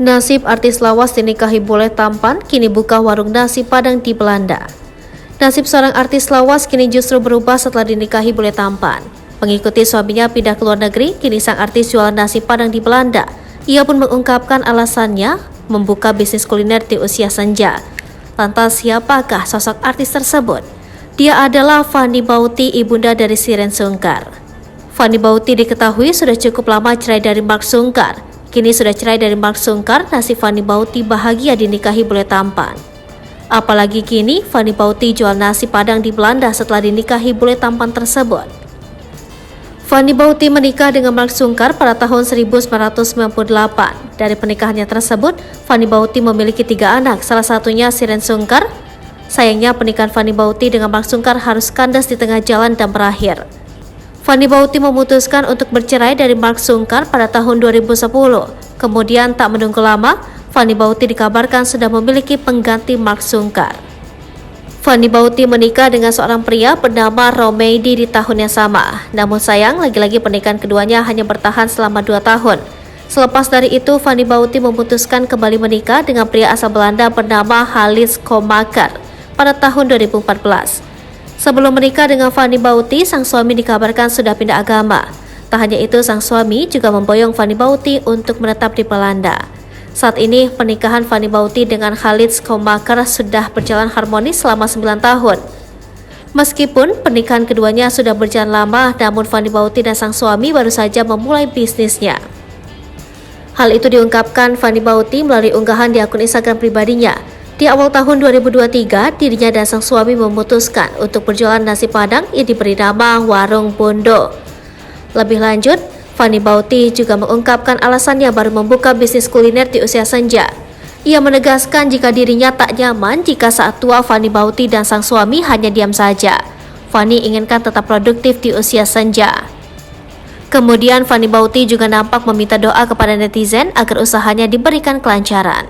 Nasib artis lawas dinikahi bule tampan kini buka warung nasi Padang di Belanda. Nasib seorang artis lawas kini justru berubah setelah dinikahi bule tampan. Mengikuti suaminya pindah ke luar negeri, kini sang artis jualan nasi Padang di Belanda. Ia pun mengungkapkan alasannya membuka bisnis kuliner di usia senja. Lantas siapakah sosok artis tersebut? Dia adalah Fanny Bauti, ibunda dari Shireen Sungkar. Fanny Bauti diketahui sudah cukup lama cerai dari Mark Sungkar. Kini sudah cerai dari Mark Sungkar, nasib Fanny Bauti bahagia dinikahi bule tampan. Apalagi kini Fanny Bauti jual nasi Padang di Belanda setelah dinikahi bule tampan tersebut. Fanny Bauti menikah dengan Mark Sungkar pada tahun 1998. Dari pernikahannya tersebut, Fanny Bauti memiliki 3 anak, salah satunya Shireen Sungkar. Sayangnya pernikahan Fanny Bauti dengan Mark Sungkar harus kandas di tengah jalan dan berakhir. Fanny Bauti memutuskan untuk bercerai dari Mark Sungkar pada tahun 2010. Kemudian tak menunggu lama, Fanny Bauti dikabarkan sudah memiliki pengganti Mark Sungkar. Fanny Bauti menikah dengan seorang pria bernama Romeidi di tahun yang sama. Namun sayang, lagi-lagi pernikahan keduanya hanya bertahan selama 2 tahun. Selepas dari itu, Fanny Bauti memutuskan kembali menikah dengan pria asal Belanda bernama Halis Komaker pada tahun 2014. Sebelum menikah dengan Fanny Bauti, sang suami dikabarkan sudah pindah agama. Tak hanya itu, sang suami juga memboyong Fanny Bauti untuk menetap di Belanda. Saat ini, pernikahan Fanny Bauti dengan Halis Komaker sudah berjalan harmonis selama 9 tahun. Meskipun pernikahan keduanya sudah berjalan lama, namun Fanny Bauti dan sang suami baru saja memulai bisnisnya. Hal itu diungkapkan Fanny Bauti melalui unggahan di akun Instagram pribadinya. Di awal tahun 2023, dirinya dan sang suami memutuskan untuk berjualan nasi Padang yang diberi nama Warung Bondo. Lebih lanjut, Fanny Bauti juga mengungkapkan alasannya baru membuka bisnis kuliner di usia senja. Ia menegaskan jika dirinya tak nyaman jika saat tua Fanny Bauti dan sang suami hanya diam saja. Fanny inginkan tetap produktif di usia senja. Kemudian Fanny Bauti juga nampak meminta doa kepada netizen agar usahanya diberikan kelancaran.